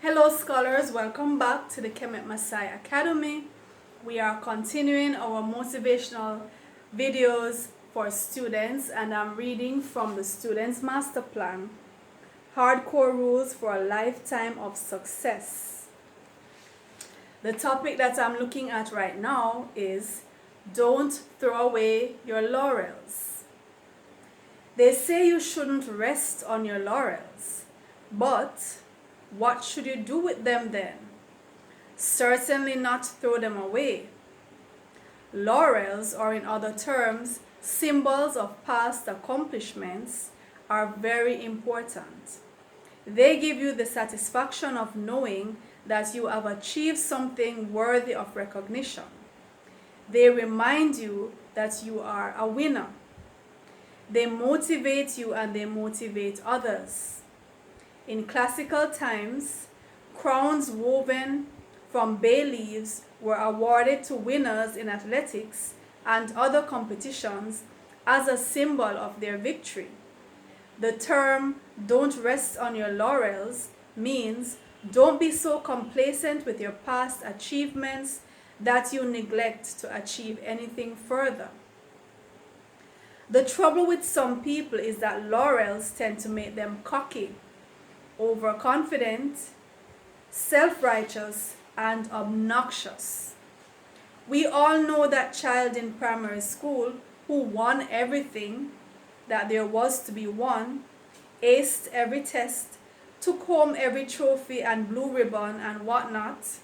Hello scholars, welcome back to the Kemet Maasai Academy. We are continuing our motivational videos for students, and I'm reading from the Students Master Plan, Hardcore Rules for a Lifetime of Success. The topic that I'm looking at right now is don't throw away your laurels. They say you shouldn't rest on your laurels, but what should you do with them then? Certainly not throw them away. Laurels, or in other terms, symbols of past accomplishments, are very important. They give you the satisfaction of knowing that you have achieved something worthy of recognition. They remind you that you are a winner. They motivate you and they motivate others. In classical times, crowns woven from bay leaves were awarded to winners in athletics and other competitions as a symbol of their victory. The term "don't rest on your laurels" means don't be so complacent with your past achievements that you neglect to achieve anything further. The trouble with some people is that laurels tend to make them cocky, overconfident, self-righteous, and obnoxious. We all know that child in primary school who won everything that there was to be won, aced every test, took home every trophy and blue ribbon and whatnot,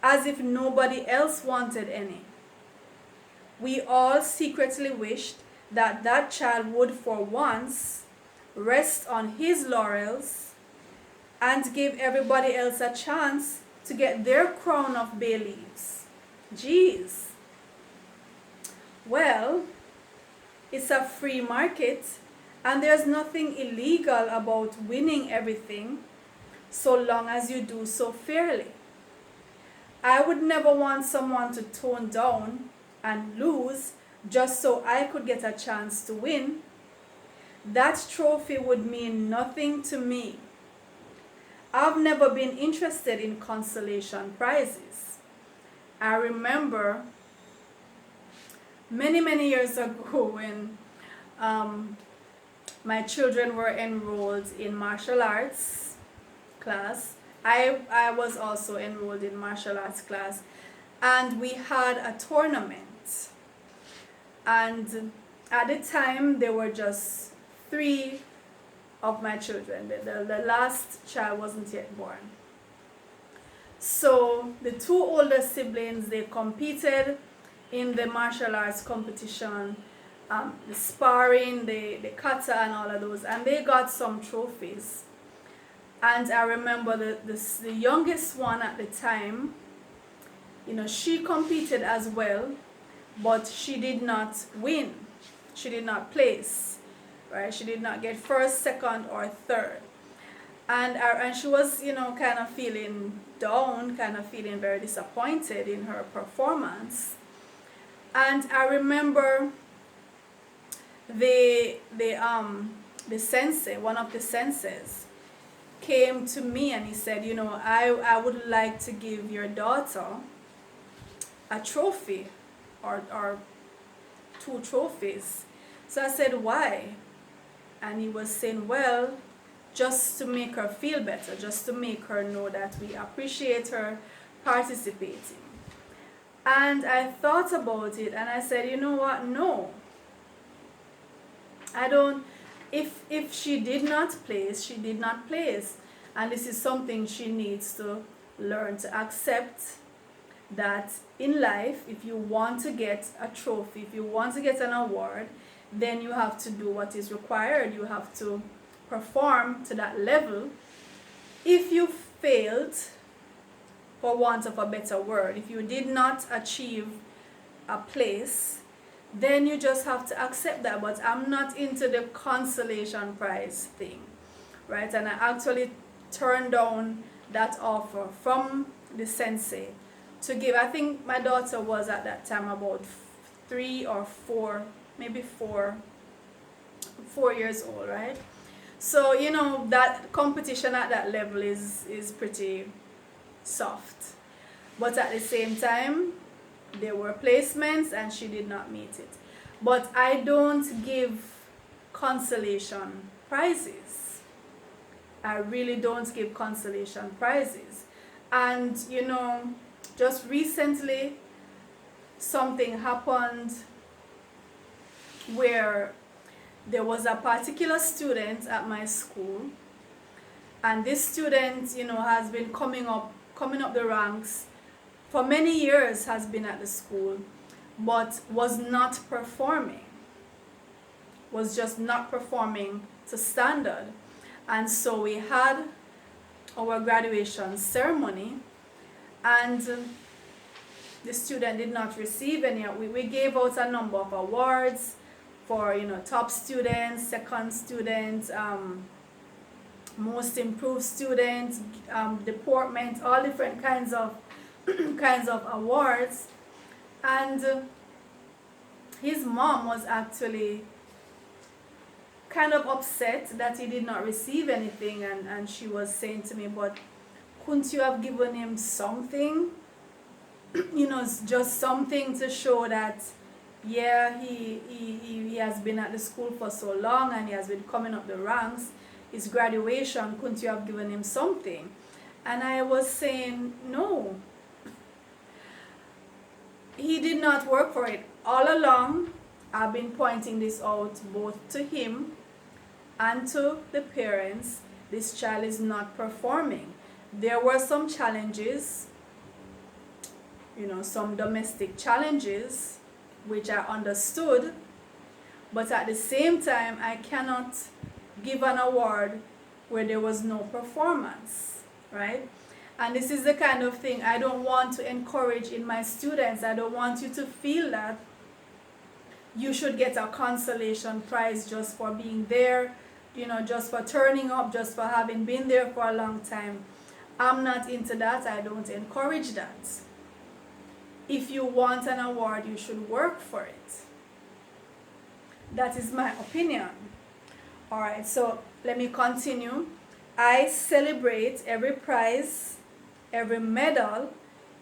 as if nobody else wanted any. We all secretly wished that that child would for once rest on his laurels and give everybody else a chance to get their crown of bay leaves. Jeez. Well, it's a free market and there's nothing illegal about winning everything so long as you do so fairly. I would never want someone to tone down and lose just so I could get a chance to win. That trophy would mean nothing to me. I've never been interested in consolation prizes. I remember many years ago when my children were enrolled in martial arts class. I was also enrolled in martial arts class, and we had a tournament. And at the time, there were just 3 of my children. The last child wasn't yet born. So the 2 older siblings, they competed in the martial arts competition, the sparring, the kata and all of those, and they got some trophies. And I remember the youngest one at the time, she competed as well, but she did not win. She did not place. Right? She did not get first, second, or third. And she was, kind of feeling down, kind of feeling very disappointed in her performance. And I remember the sensei, one of the senseis, came to me and he said, I would like to give your daughter a trophy or 2 trophies. So I said, why? And he was saying, well, just to make her feel better, just to make her know that we appreciate her participating. And I thought about it and I said, you know what? No. I don't, if she did not place, she did not place. And this is something she needs to learn to accept, that in life, if you want to get a trophy, if you want to get an award, then you have to do what is required. You have to perform to that level. If you failed, for want of a better word, if you did not achieve a place, then you just have to accept that. But I'm not into the consolation prize thing, right? And I actually turned down that offer from the sensei to give. I think my daughter was at that time about 3 or 4, maybe 4 years old, right? So, that competition at that level is pretty soft. But at the same time, there were placements and she did not meet it. But I don't give consolation prizes. I really don't give consolation prizes. And, just recently, something happened where there was a particular student at my school, and this student, has been coming up the ranks for many years, has been at the school, but was just not performing to standard. And so we had our graduation ceremony, and the student did not receive any. We gave out a number of awards for top students, second students, most improved students, deportment, all different kinds of awards. And his mom was actually kind of upset that he did not receive anything, and she was saying to me, but couldn't you have given him something? Just something to show that, yeah, he has been at the school for so long and he has been coming up the ranks. His graduation, couldn't you have given him something? And I was saying, no. He did not work for it. All along, I've been pointing this out both to him and to the parents. This child is not performing. There were some challenges, some domestic challenges, which I understood, but at the same time, I cannot give an award where there was no performance, right? And this is the kind of thing I don't want to encourage in my students. I don't want you to feel that you should get a consolation prize just for being there, just for turning up, just for having been there for a long time. I'm not into that. I don't encourage that. If you want an award, you should work for it. That is my opinion. All right, so let me continue. I celebrate every prize, every medal,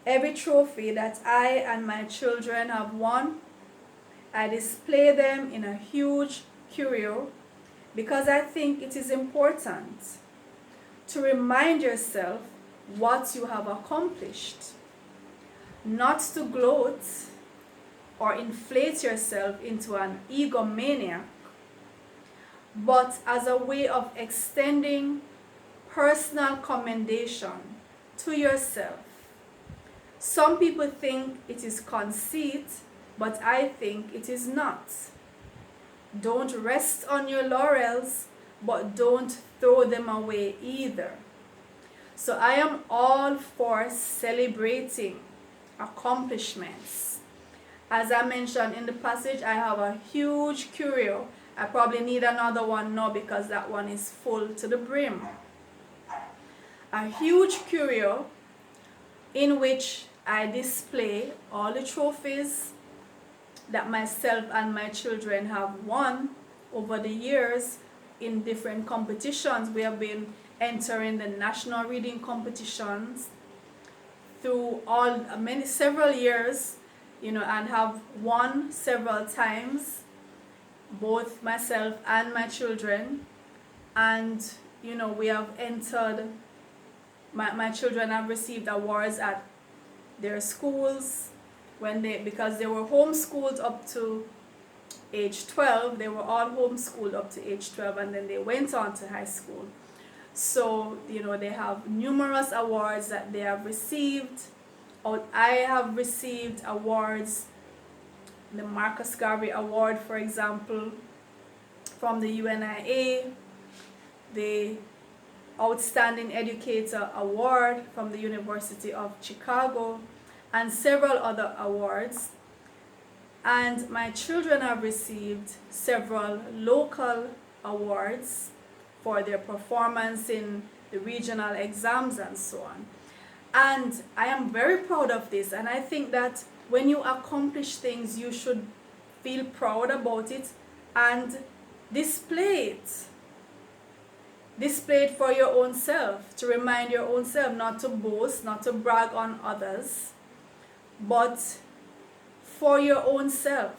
every trophy that I and my children have won. I display them in a huge curio because I think it is important to remind yourself what you have accomplished, not to gloat or inflate yourself into an egomaniac, but as a way of extending personal commendation to yourself. Some people think it is conceit, but I think it is not. Don't rest on your laurels, but don't throw them away either. So I am all for celebrating accomplishments. As I mentioned in the passage, I have a huge curio. I probably need another one now because that one is full to the brim. A huge curio in which I display all the trophies that myself and my children have won over the years in different competitions. We have been entering the national reading competitions through several years, and have won several times, both myself and my children. And we have entered, my children have received awards at their schools because they were homeschooled up to age 12. They were all homeschooled up to age 12, and then they went on to high school. So they have numerous awards that they have received. I have received awards, the Marcus Garvey Award, for example, from the UNIA, the Outstanding Educator Award from the University of Chicago, and several other awards. And my children have received several local awards for their performance in the regional exams and so on. And I am very proud of this, and I think that when you accomplish things, you should feel proud about it and display it. Display it for your own self, to remind your own self, not to boast, not to brag on others, but for your own self.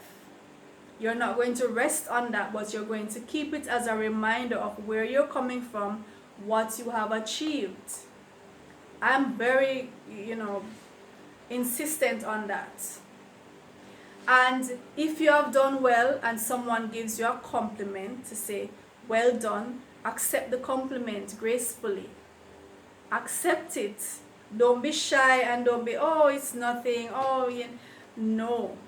You're not going to rest on that, but you're going to keep it as a reminder of where you're coming from, what you have achieved. I'm very, insistent on that. And if you have done well and someone gives you a compliment to say, well done, accept the compliment gracefully. Accept it. Don't be shy and don't be, oh, it's nothing. Oh, yeah. No.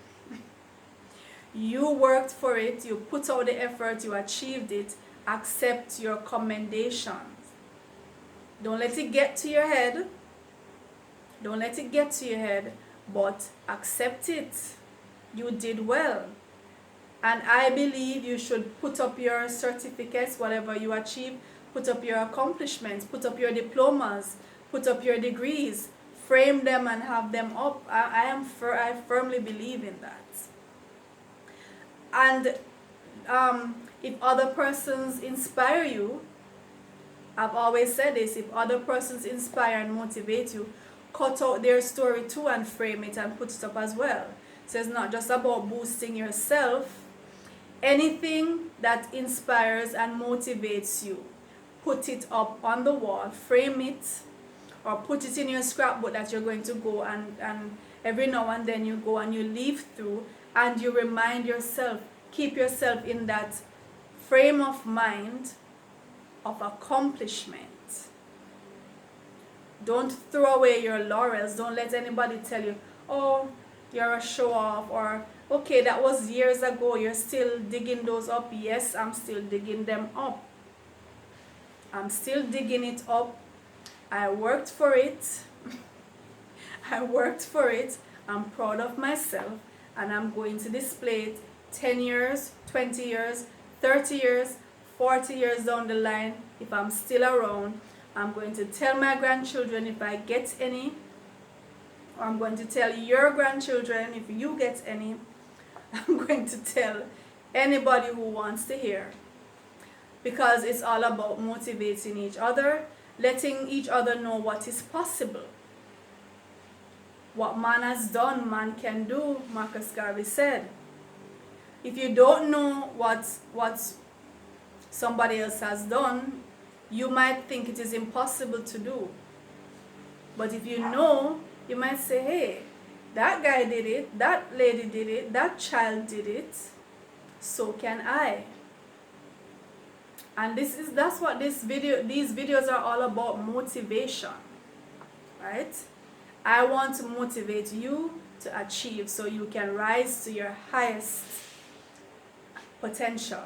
You worked for it. You put out the effort. You achieved it. Accept your commendations. Don't let it get to your head. Don't let it get to your head, but accept it. You did well. And I believe you should put up your certificates, whatever you achieve, put up your accomplishments, put up your diplomas, put up your degrees, frame them and have them up. I firmly believe in that. And if other persons inspire you, I've always said this, if other persons inspire and motivate you, cut out their story too and frame it and put it up as well. So it's not just about boosting yourself. Anything that inspires and motivates you, put it up on the wall, frame it, or put it in your scrapbook that you're going to go and every now and then you go and you leaf through and you remind yourself, keep yourself in that frame of mind of accomplishment. Don't throw away your laurels. Don't let anybody tell you, oh, you're a show off, or okay, that was years ago, you're still digging those up. Yes, I'm still digging them up. I'm still digging it up. I worked for it. I worked for it. I'm proud of myself, and I'm going to display it 10 years, 20 years, 30 years, 40 years down the line. If I'm still around, I'm going to tell my grandchildren if I get any, or I'm going to tell your grandchildren if you get any. I'm going to tell anybody who wants to hear, because it's all about motivating each other, letting each other know what is possible. What man has done, man can do, Marcus Garvey said. If you don't know what somebody else has done, you might think it is impossible to do. But if you know, you might say, hey, that guy did it, that lady did it, that child did it, so can I. And that's what these videos are all about, motivation. Right? I want to motivate you to achieve so you can rise to your highest potential.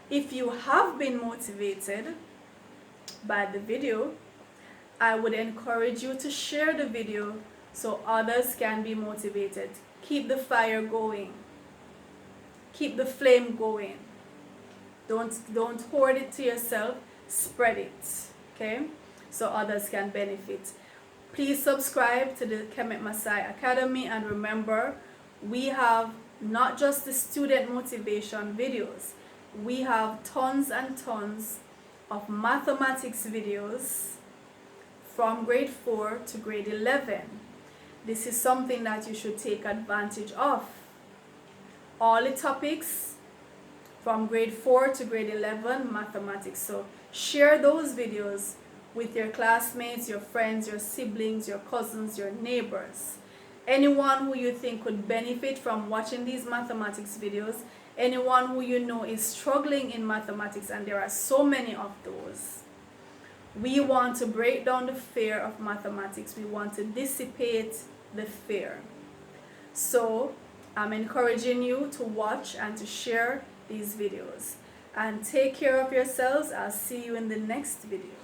If you have been motivated by the video, I would encourage you to share the video so others can be motivated. Keep the fire going. Keep the flame going. Don't hoard it to yourself. Spread it. Okay? So others can benefit. Please subscribe to the Kemet Maasai Academy, and remember, we have not just the student motivation videos. We have tons and tons of mathematics videos from grade 4 to grade 11. This is something that you should take advantage of. All the topics from grade 4 to grade 11 mathematics. So share those videos with your classmates, your friends, your siblings, your cousins, your neighbors. Anyone who you think could benefit from watching these mathematics videos, anyone who you know is struggling in mathematics, and there are so many of those. We want to break down the fear of mathematics. We want to dissipate the fear. So I'm encouraging you to watch and to share these videos. And take care of yourselves. I'll see you in the next video.